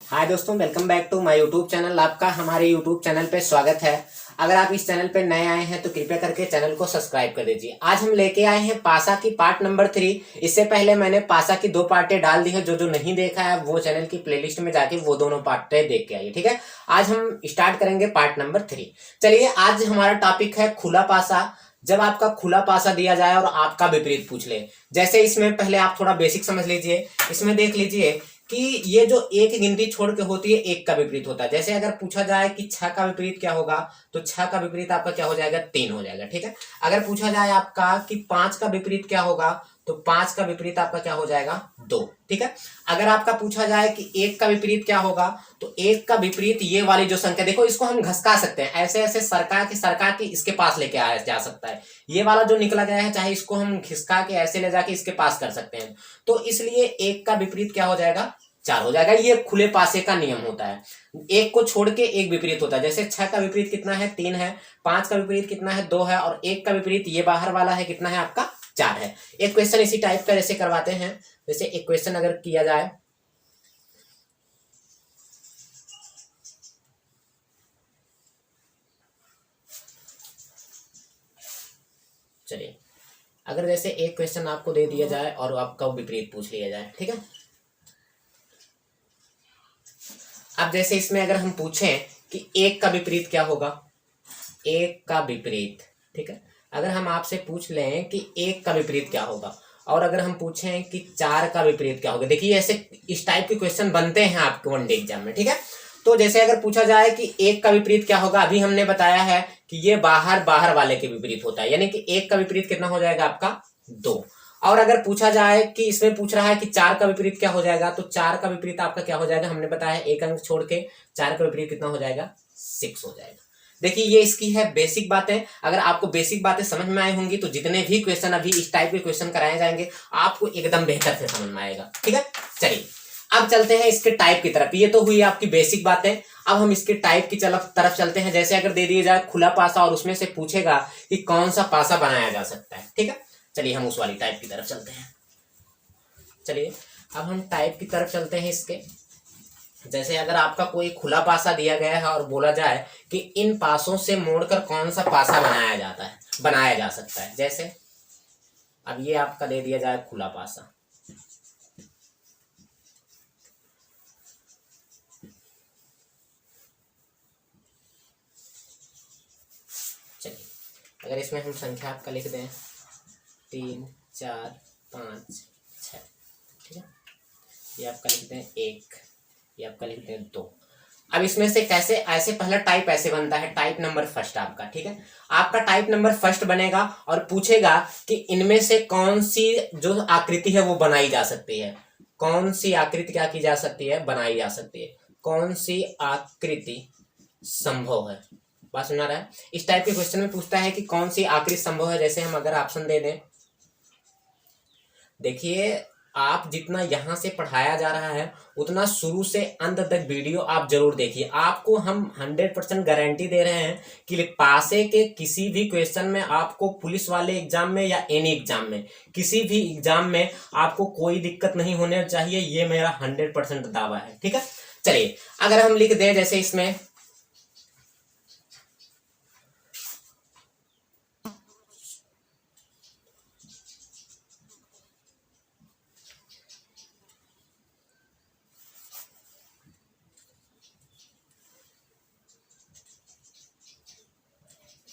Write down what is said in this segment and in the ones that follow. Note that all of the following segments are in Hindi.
हाय दोस्तों, welcome back to my YouTube channel. आपका हमारे यूट्यूब चैनल पे स्वागत है। अगर आप इस चैनल पे नए आए हैं तो कृपया करके चैनल को सब्सक्राइब कर दीजिए। आज हम लेके आए हैं पासा की पार्ट नंबर 3। इससे पहले मैंने पासा की 2 पार्टें डाल दी है। जो नहीं देखा है वो चैनल की प्लेलिस्ट में जाके वो दोनों पार्टें देख के आइए, ठीक है। आज हम स्टार्ट करेंगे पार्ट नंबर 3। चलिए, आज हमारा टॉपिक है खुला पासा। जब आपका खुला पासा दिया जाए और आपका विपरीत पूछ ले, जैसे इसमें पहले आप थोड़ा बेसिक समझ लीजिए। इसमें देख लीजिए कि ये जो एक गिनती छोड़ के होती है, एक का विपरीत होता है। जैसे अगर पूछा जाए कि 6 का विपरीत क्या होगा, तो 6 का विपरीत आपका क्या हो जाएगा, 3 हो जाएगा, ठीक है। अगर पूछा जाए आपका कि 5 का विपरीत क्या होगा, तो 5 का विपरीत आपका क्या हो जाएगा, 2, ठीक है। अगर आपका पूछा जाए कि 1 का विपरीत क्या होगा, तो 1 का विपरीत ये वाली जो संख्या देखो, इसको हम घसका सकते हैं, ऐसे ऐसे सरका के इसके पास लेके आया जा सकता है। ये वाला जो निकला गया है, चाहे इसको हम घिसका के ऐसे ले जाके इसके पास कर सकते हैं। तो इसलिए 1 का विपरीत क्या हो जाएगा, 4 हो जाएगा। ये खुले पासे का नियम होता है, एक को छोड़ के एक विपरीत होता है। जैसे 6 का विपरीत कितना है, 3 है। 5 का विपरीत कितना है, 2 है। और 1 का विपरीत ये बाहर वाला है, कितना है आपका, 4 है। एक क्वेश्चन इसी टाइप का जैसे करवाते हैं। जैसे एक क्वेश्चन अगर किया जाए, चलिए, अगर जैसे एक क्वेश्चन आपको दे दिया जाए और आपका विपरीत पूछ लिया जाए, ठीक है। अब जैसे इसमें अगर हम पूछें कि 1 का विपरीत क्या होगा, 1 का विपरीत, ठीक है। अगर हम आपसे पूछ लें कि 1 का विपरीत क्या होगा, और अगर हम पूछें कि 4 का विपरीत क्या होगा, देखिए ऐसे इस टाइप के क्वेश्चन बनते हैं आपके वनडे एग्जाम में, ठीक है। तो जैसे अगर पूछा जाए कि 1 का विपरीत क्या होगा, अभी हमने बताया है कि ये बाहर बाहर वाले के विपरीत होता है, यानी कि 1 का विपरीत कितना हो जाएगा आपका, 2। और अगर पूछा जाए कि इसमें पूछ रहा है कि 4 का विपरीत क्या हो जाएगा, तो 4 का विपरीत आपका क्या हो जाएगा, हमने बताया एक अंक छोड़ के 4 का विपरीत कितना हो जाएगा, 6 हो जाएगा। देखिए, ये इसकी है बेसिक बातें। अगर आपको बेसिक बातें समझ में आई होंगी तो जितने भी क्वेश्चन अभी इस टाइप के क्वेश्चन कराए जाएंगे आपको एकदम बेहतर से समझ में आएगा, ठीक है। चलिए, अब चलते हैं इसके टाइप की तरफ। ये तो हुई आपकी बेसिक बातें। अब हम इसके टाइप की तरफ चलते हैं। जैसे अगर दे दिया जाए खुला पासा और उसमें से पूछेगा कि कौन सा पासा बनाया जा सकता है, ठीक है। चलिए, हम उस वाली टाइप की तरफ चलते हैं। चलिए, अब हम टाइप की तरफ चलते हैं इसके। जैसे अगर आपका कोई खुला पासा दिया गया है और बोला जाए कि इन पासों से मोड़कर कौन सा पासा बनाया जा सकता है। जैसे अब ये आपका दे दिया जाए खुला पासा, चलिए अगर इसमें हम संख्या आपका लिख दें 3, 4, 5, 6, ठीक है। ये आपका लिख दें 1, ये आपका लिख दें 2। अब इसमें से कैसे, ऐसे पहला टाइप ऐसे बनता है, टाइप नंबर फर्स्ट आपका, ठीक है। आपका टाइप नंबर फर्स्ट बनेगा और पूछेगा कि इनमें से कौन सी जो आकृति है वो बनाई जा सकती है। कौन सी आकृति क्या की जा सकती है, बनाई जा सकती है। कौन सी आकृति संभव है, बात सुना रहा है। इस टाइप के क्वेश्चन में पूछता है कि कौन सी आकृति संभव है। जैसे हम अगर ऑप्शन दे दें, देखिए आप जितना यहाँ से पढ़ाया जा रहा है उतना शुरू से अंत तक वीडियो आप जरूर देखिए। आपको हम 100% गारंटी दे रहे हैं कि पासे के किसी भी क्वेश्चन में आपको, पुलिस वाले एग्जाम में या एनी एग्जाम में, किसी भी एग्जाम में आपको कोई दिक्कत नहीं होने चाहिए। ये मेरा 100% दावा है, ठीक है। चलिए, अगर हम लिख दें जैसे इसमें,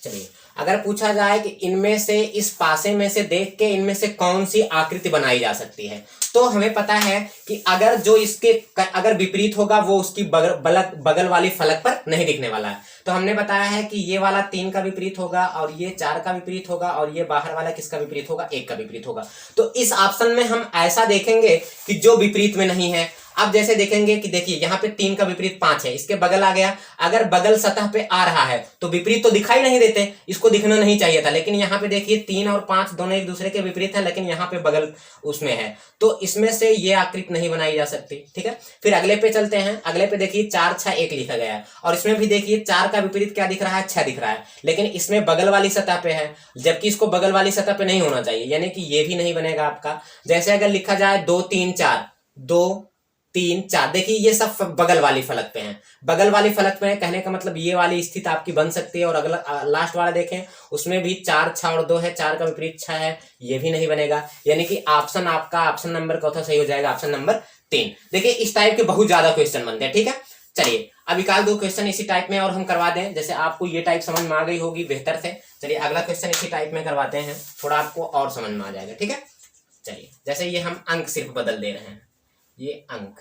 चलिए अगर पूछा जाए कि इनमें से, इस पासे में से देख के इनमें से कौन सी आकृति बनाई जा सकती है, तो हमें पता है कि अगर जो इसके अगर विपरीत होगा वो उसकी बगल वाली फलक पर नहीं दिखने वाला है। तो हमने बताया है कि ये वाला 3 का विपरीत होगा और ये 4 का विपरीत होगा और ये बाहर वाला किसका विपरीत होगा, 1 का विपरीत होगा। तो इस ऑप्शन में हम ऐसा देखेंगे कि जो विपरीत में नहीं है। अब जैसे देखेंगे कि देखिए यहाँ पे 3 का विपरीत 5 है, इसके बगल आ गया। अगर बगल सतह पे आ रहा है तो विपरीत तो दिखाई नहीं देते, इसको दिखना नहीं चाहिए था। लेकिन यहाँ पे देखिए 3 और 5 दोनों एक दूसरे के विपरीत है, लेकिन यहाँ पे बगल उसमें है, तो इसमें से ये आकृति नहीं बनाई जा सकती, ठीक है। फिर अगले पे चलते हैं। अगले पे देखिए 4, 6, 1 लिखा गया है और इसमें भी देखिए 4 का विपरीत क्या दिख रहा है, 6 दिख रहा है, लेकिन इसमें बगल वाली सतह पे है, जबकि इसको बगल वाली सतह पे नहीं होना चाहिए, यानी कि ये भी नहीं बनेगा आपका। जैसे अगर लिखा जाए 2, 3, 4, 2, 3 4, देखिए ये सब बगल वाली फलक पे हैं, बगल वाली फलक पे है, कहने का मतलब ये वाली स्थिति आपकी बन सकती है। और अगला लास्ट वाला देखें, उसमें भी 4 6 और 2 है, 4 का विपरीत 6 है, ये भी नहीं बनेगा। यानी कि ऑप्शन आपका ऑप्शन नंबर कौन सा सही हो जाएगा, ऑप्शन नंबर 3। देखिए इस टाइप के बहुत ज्यादा क्वेश्चन बनते हैं, ठीक है। चलिए अब एक आध 2 क्वेश्चन इसी टाइप में और हम करवा दें, जैसे आपको ये टाइप समझ में आ गई होगी बेहतर से। चलिए अगला क्वेश्चन इसी टाइप में करवाते हैं, थोड़ा आपको और समझ में आ जाएगा, ठीक है। चलिए जैसे ये हम अंक सिर्फ बदल दे रहे हैं, ये अंक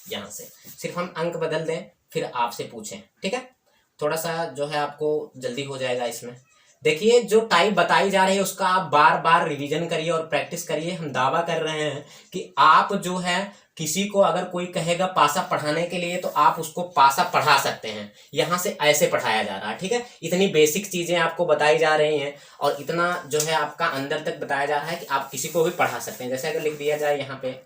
यहां से सिर्फ हम अंक बदल दें, फिर आपसे पूछें, ठीक है। थोड़ा सा जो है आपको जल्दी हो जाएगा इसमें। देखिए जो टाइप बताई जा रही है उसका आप बार बार रिवीजन करिए और प्रैक्टिस करिए। हम दावा कर रहे हैं कि आप जो है किसी को अगर कोई कहेगा पासा पढ़ाने के लिए तो आप उसको पासा पढ़ा सकते हैं। यहां से ऐसे पढ़ाया जा रहा है, ठीक है। इतनी बेसिक चीजें आपको बताई जा रही हैं और इतना जो है आपका अंदर तक बताया जा रहा है कि आप किसी को भी पढ़ा सकते हैं। जैसे अगर लिख दिया जाए यहाँ पे,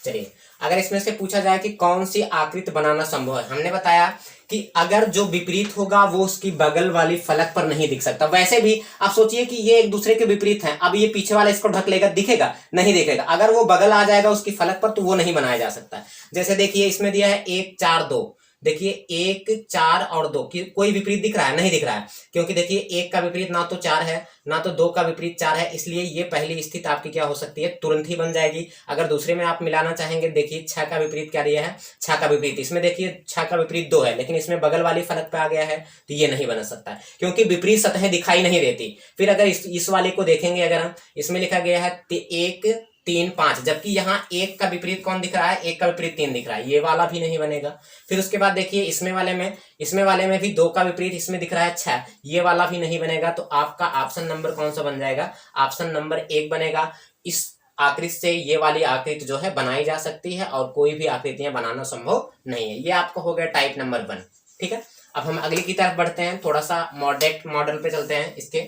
चलिए अगर इसमें से पूछा जाए कि कौन सी आकृति बनाना संभव है, हमने बताया कि अगर जो विपरीत होगा वो उसकी बगल वाली फलक पर नहीं दिख सकता। वैसे भी आप सोचिए कि ये एक दूसरे के विपरीत हैं, अब ये पीछे वाला इसको ढक लेगा, दिखेगा नहीं दिखेगा। अगर वो बगल आ जाएगा उसकी फलक पर तो वो नहीं बनाया जा सकता। जैसे देखिए इसमें दिया है 1 4 2, देखिए 1 4 और 2 की कोई विपरीत दिख रहा है, नहीं दिख रहा है, क्योंकि देखिए 1 का विपरीत ना तो 4 है ना तो 2 का विपरीत 4 है, इसलिए ये पहली स्थिति आपकी क्या हो सकती है, तुरंत ही बन जाएगी। अगर दूसरे में आप मिलाना चाहेंगे, देखिए 6 का विपरीत क्या दिया है, 6 का विपरीत, इसमें देखिए 6 का विपरीत 2 है, लेकिन इसमें बगल वाली फलक पे आ गया है, तो ये नहीं बन सकता है क्योंकि विपरीत सतहें दिखाई नहीं देती। फिर अगर इस वाले को देखेंगे, अगर हम इसमें लिखा गया है 1 3 5, जबकि यहाँ 1 का विपरीत कौन दिख रहा है, 1 का विपरीत 3 दिख रहा है, ये वाला भी नहीं बनेगा। फिर उसके बाद देखिए इसमें वाले में भी 2 का विपरीत इसमें दिख रहा है 6, ये वाला भी नहीं बनेगा। तो आपका ऑप्शन नंबर कौन सा बन जाएगा, ऑप्शन नंबर 1 बनेगा। इस आकृति से ये वाली आकृति जो है बनाई जा सकती है और कोई भी आकृतियां बनाना संभव नहीं है। ये आपका हो गया टाइप नंबर 1, ठीक है। अब हम अगली की तरफ बढ़ते हैं, थोड़ा सा मॉडरेट मॉडल पे चलते हैं। इसके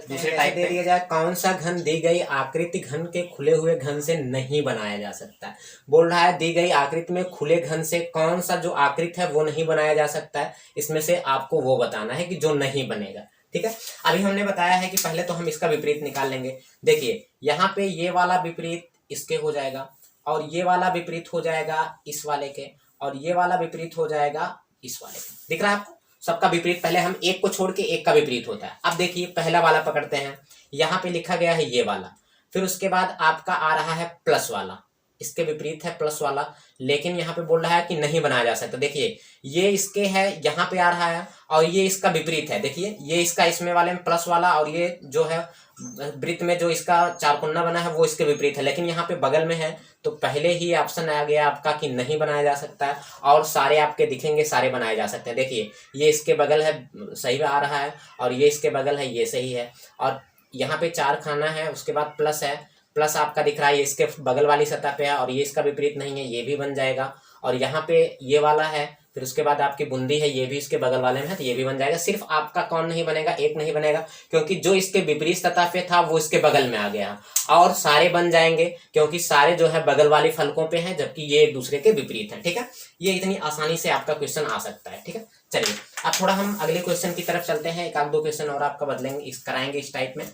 दूसरे टाइप दे दिया जाए, कौन सा घन दी गई आकृति घन के खुले हुए घन से नहीं बनाया जा सकता है। बोल रहा है दी गई आकृति में खुले घन से कौन सा जो आकृति है वो नहीं बनाया जा सकता है, इसमें से आपको वो बताना है कि जो नहीं बनेगा, ठीक है। अभी हमने बताया है कि पहले तो हम इसका विपरीत निकाल लेंगे। देखिए यहाँ पे ये वाला विपरीत इसके हो जाएगा और ये वाला विपरीत हो जाएगा इस वाले के, और ये वाला विपरीत हो जाएगा इस वाले के। दिख रहा है आपको, सबका विपरीत। पहले हम एक को छोड़ के एक का विपरीत होता है। अब देखिए पहला वाला पकड़ते हैं, यहाँ पे लिखा गया है ये वाला, फिर उसके बाद आपका आ रहा है प्लस वाला, इसके विपरीत है प्लस वाला, लेकिन यहाँ पे बोल रहा है कि नहीं बनाया जा सकता। देखिए ये इसके है, यहाँ पे आ रहा है और ये इसका विपरीत है। देखिए ये इसका इसमें वाले में प्लस वाला और ये जो है वृत्त में जो इसका चारकोना बना है वो इसके विपरीत है, लेकिन यहाँ पे बगल में है तो पहले ही ऑप्शन आ गया आपका कि नहीं बनाया जा सकता है। और सारे आपके दिखेंगे, सारे बनाए जा सकते हैं। देखिए ये इसके बगल है, सही में आ रहा है, और ये इसके बगल है, ये सही है। और यहाँ पे 4 खाना है, उसके बाद प्लस है, प्लस आपका दिख रहा है ये इसके बगल वाली सतह पे है और ये इसका विपरीत नहीं है, ये भी बन जाएगा। और यहाँ पे ये वाला है, फिर उसके बाद आपकी बूंदी है, ये भी इसके बगल वाले में है, तो ये भी बन जाएगा। सिर्फ आपका कौन नहीं बनेगा, एक नहीं बनेगा, क्योंकि जो इसके विपरीत सतह पे था वो इसके बगल में आ गया। और सारे बन जाएंगे क्योंकि सारे जो है बगल वाली फलकों पे हैं, जबकि ये एक दूसरे के विपरीत है, ठीक है। ये इतनी आसानी से आपका क्वेश्चन आ सकता है, ठीक है। चलिए अब थोड़ा हम अगले क्वेश्चन की तरफ चलते हैं। एक आध 2 क्वेश्चन और आपका बदलेंगे, कराएंगे इस टाइप में।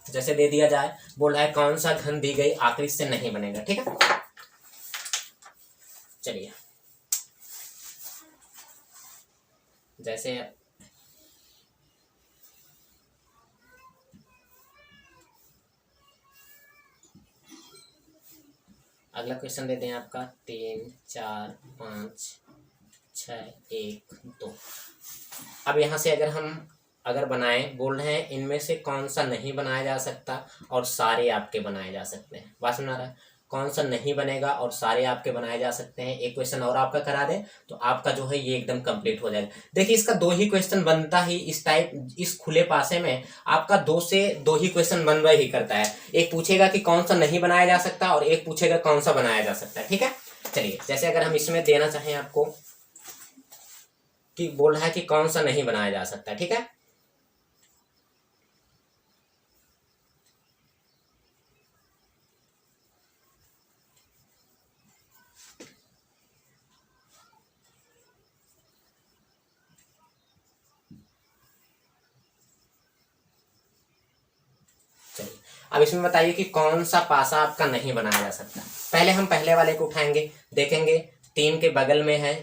जैसे दे दिया जाए, बोल रहा है कौन सा घन दी गई आकृति से नहीं बनेगा, ठीक है। चलिए जैसे अगला क्वेश्चन देते हैं आपका 3 4 5 6 1 2। अब यहाँ से अगर बनाएं, बोल रहे हैं इनमें से कौन सा नहीं बनाया जा सकता और सारे आपके बनाए जा सकते हैं। बात समझ आ रहा है, कौन सा नहीं बनेगा और सारे आपके बनाए जा सकते हैं। एक क्वेश्चन और आपका करा दें तो आपका जो है ये एकदम कंप्लीट हो जाएगा। देखिए इसका 2 ही क्वेश्चन बनता ही इस टाइप, इस खुले पासे में आपका 2 से 2 ही क्वेश्चन बनवा ही करता है। एक पूछेगा कि कौन सा नहीं बनाया जा सकता और एक पूछेगा कौन सा बनाया जा सकता है, ठीक है। चलिए जैसे अगर हम इसमें देना चाहें आपको, कि बोल रहा है कि कौन सा नहीं बनाया जा सकता। ठीक है, चलिए अब इसमें बताइए कि कौन सा पासा आपका नहीं बनाया जा सकता। पहले हम पहले वाले को उठाएंगे, देखेंगे 3 के बगल में है।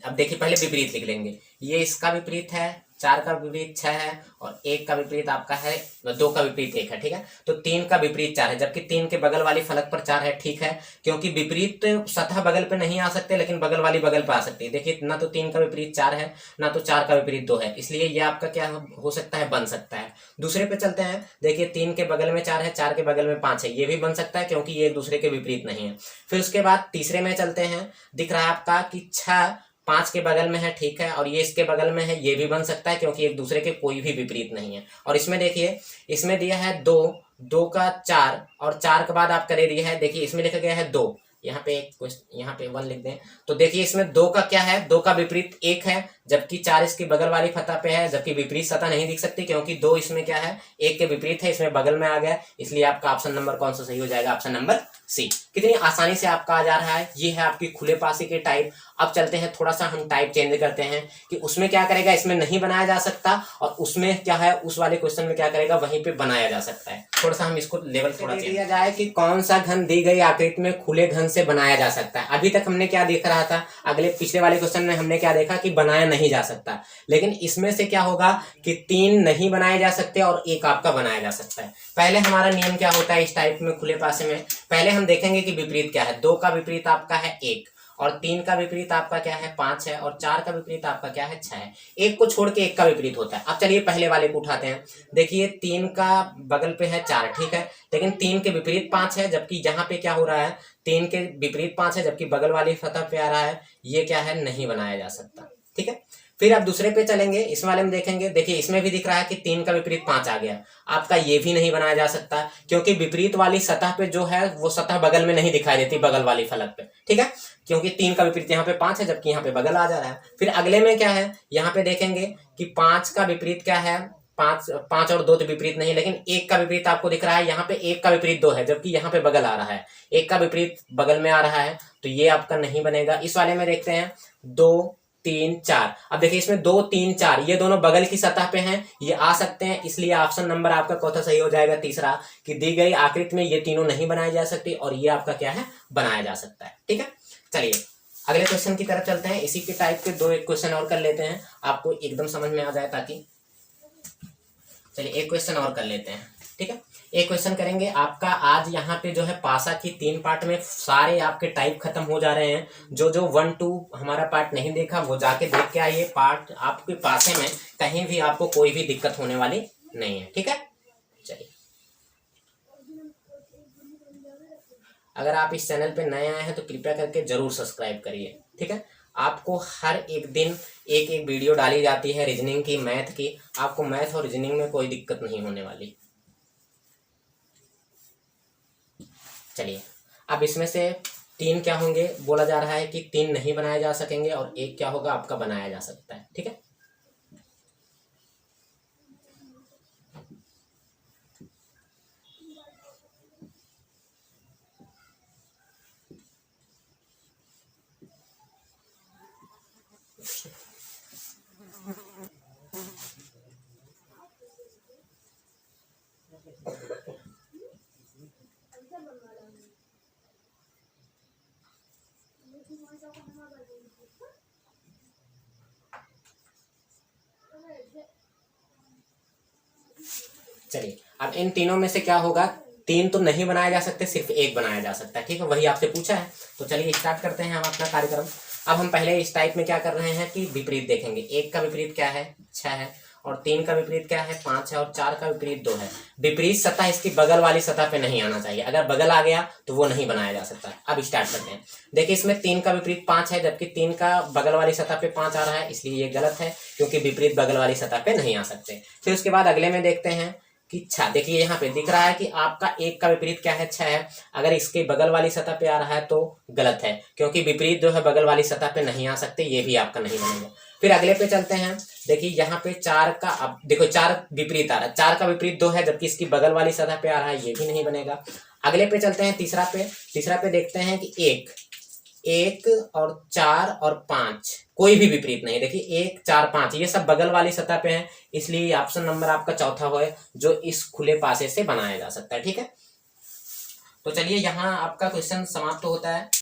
अब देखिए पहले विपरीत लिख लेंगे, ये इसका विपरीत है, 4 का विपरीत 6 है, और 1 का विपरीत आपका है, 2 का विपरीत 1 है। ठीक है, तो 3 का विपरीत 4 है, जबकि 3 के बगल वाली फलक पर 4 है। ठीक है, क्योंकि विपरीत सतह बगल पे नहीं आ सकते, लेकिन बगल वाली बगल पे आ सकती है। देखिए ना तो 3 का विपरीत 4 है, ना तो 4 का विपरीत 2 है, इसलिए ये आपका क्या हो सकता है, बन सकता है। दूसरे पे चलते हैं, देखिए 3 के बगल में 4 है, 4 के बगल में 5 है, ये भी बन सकता है क्योंकि ये एक दूसरे के विपरीत नहीं है। फिर उसके बाद तीसरे में चलते हैं, दिख रहा है आपका कि 6 5 के बगल में है। ठीक है, और ये इसके बगल में है, ये भी बन सकता है क्योंकि एक दूसरे के कोई भी विपरीत नहीं है। और इसमें देखिए, इसमें दिया है 2, 2 का 4, और 4 के बाद आपका दे दिया है, देखिए इसमें लिखा गया है 2, यहाँ पे एक क्वेश्चन, यहाँ पे 1 लिख दें, तो देखिए इसमें 2 का क्या है, 2 का विपरीत 1 है, जबकि 4 इसकी बगल वाली सतह पे है, जबकि विपरीत सतह नहीं दिख सकती क्योंकि 2 इसमें क्या है, 1 के विपरीत है, इसमें बगल में आ गया, इसलिए आपका ऑप्शन नंबर कौन सा सही हो जाएगा, ऑप्शन नंबर सी। कितनी आसानी से आपका आ जा रहा है, ये है आपकी खुले पासे के टाइप। अब चलते हैं, थोड़ा सा हम टाइप चेंज करते हैं कि उसमें क्या करेगा, इसमें नहीं बनाया जा सकता, और उसमें क्या है, उस वाले क्वेश्चन में क्या करेगा, वहीं पे बनाया जा सकता है। थोड़ा सा हम इसको लेवल थोड़ा चेंज किया जाए कि कौन सा घन दी गई आकृति में खुले घन से बनाया जा सकता है। अभी तक हमने क्या देख रहा था, पिछले वाले क्वेश्चन में हमने क्या देखा कि बनाया नहीं जा सकता, लेकिन इसमें से क्या होगा कि 3 नहीं बनाए जा सकते और 1 आपका बनाया जा सकता है। पहले हमारा नियम क्या होता है इस टाइप में खुले पासे में, पहले हम देखेंगे कि विपरीत क्या है। 2 का विपरीत आपका है 1, और 3 का विपरीत आपका क्या है, 5 है, और 4 का विपरीत आपका क्या है, 6 है। 1 को छोड़ के 1 का विपरीत होता है। अब चलिए पहले वाले को उठाते हैं, देखिए 3 का बगल पे है 4, ठीक है, लेकिन 3 के विपरीत 5 है, जबकि यहाँ पे क्या हो रहा है, 3 के विपरीत 5 है, जबकि बगल वाली सतह पे आ रहा है, ये क्या है, नहीं बनाया जा सकता। ठीक है, फिर अब दूसरे पे चलेंगे, इस वाले में देखेंगे, देखिए इसमें भी दिख रहा है कि 3 का विपरीत 5 आ गया, आपका ये भी नहीं बनाया जा सकता क्योंकि विपरीत वाली सतह पे जो है वो सतह बगल में नहीं दिखाई देती, बगल वाली फलक पे। ठीक है, क्योंकि 3 का विपरीत यहाँ पे 5 है, जबकि यहाँ पे बगल आ जा रहा है। फिर अगले में क्या है, यहाँ पे देखेंगे कि 5 का विपरीत क्या है, 5 और 2 तो विपरीत नहीं, लेकिन 1 का विपरीत आपको दिख रहा है, यहाँ पे 1 का विपरीत 2 है, जबकि यहाँ पे बगल आ रहा है, 1 का विपरीत बगल में आ रहा है, तो ये आपका नहीं बनेगा। इस वाले में देखते हैं 2 3 4, अब देखिए इसमें 2 3 4 ये दोनों बगल की सतह पे हैं, ये आ सकते हैं, इसलिए ऑप्शन नंबर आपका कौन सा सही हो जाएगा, तीसरा, कि दी गई आकृति में ये तीनों नहीं बनाए जा सकती और ये आपका क्या है, बनाया जा सकता है। ठीक है, चलिए अगले क्वेश्चन की तरफ चलते हैं। इसी के टाइप के 2 एक क्वेश्चन और कर लेते हैं, आपको एकदम समझ में आ जाए ताकि, चलिए एक क्वेश्चन और कर लेते हैं। ठीक है, एक क्वेश्चन करेंगे आपका आज यहाँ पे जो है पासा की 3 पार्ट में सारे आपके टाइप खत्म हो जा रहे हैं। जो 1 2 हमारा पार्ट नहीं देखा वो जाके देख के आइए, पार्ट आपके पासे में कहीं भी आपको कोई भी दिक्कत होने वाली नहीं है। ठीक है, चलिए अगर आप इस चैनल पे नए आए हैं तो कृपया करके जरूर सब्सक्राइब करिए। ठीक है, आपको हर एक दिन एक एक वीडियो डाली जाती है रीजनिंग की, मैथ की, आपको मैथ और रीजनिंग में कोई दिक्कत नहीं होने वाली। चलिए अब इसमें से 3 क्या होंगे, बोला जा रहा है कि 3 नहीं बनाए जा सकेंगे और 1 क्या होगा, आपका बनाया जा सकता है। ठीक है, चलिए अब इन तीनों में से क्या होगा, 3 तो नहीं बनाए जा सकते, सिर्फ 1 बनाया जा सकता है। ठीक है, वही आपसे पूछा है, तो चलिए स्टार्ट करते हैं हम अपना कार्यक्रम। अब हम पहले इस टाइप में क्या कर रहे हैं कि विपरीत देखेंगे। 1 का विपरीत क्या है, 6 है, और 3 का विपरीत क्या है, 5 है, और 4 का विपरीत 2 है। विपरीत सतह इसकी बगल वाली सतह पे नहीं आना चाहिए, अगर बगल आ गया तो वो नहीं बनाया जा सकता। अब स्टार्ट करते हैं, देखिए इसमें 3 का विपरीत 5 है, जबकि 3 का बगल वाली सतह पे 5 आ रहा है, इसलिए ये गलत है क्योंकि विपरीत बगल वाली सतह पे नहीं आ सकते। फिर उसके बाद अगले में देखते हैं कि 6। देखिए यहाँ पे दिख रहा है कि आपका 1 का विपरीत क्या है, 6 है। अगर इसके बगल वाली सतह पे आ रहा है तो गलत है, क्योंकि विपरीत जो है बगल वाली सतह पे नहीं आ सकते, ये भी आपका नहीं बनेगा। फिर अगले पे चलते हैं। देखिए यहाँ पे 4 का, अब देखो 4 विपरीत आ रहा है, 4 का विपरीत 2 है, जबकि इसकी बगल वाली सतह पे आ रहा है, ये भी नहीं बनेगा। अगले पे चलते हैं तीसरा पे देखते हैं कि 1 और 4 और 5 कोई भी विपरीत नहीं। देखिए 1 4 5 ये सब बगल वाली सतह पे हैं, इसलिए ऑप्शन नंबर आपका चौथा है जो इस खुले पासे से बनाया जा सकता है। ठीक है, तो चलिए यहाँ आपका क्वेश्चन समाप्त होता है।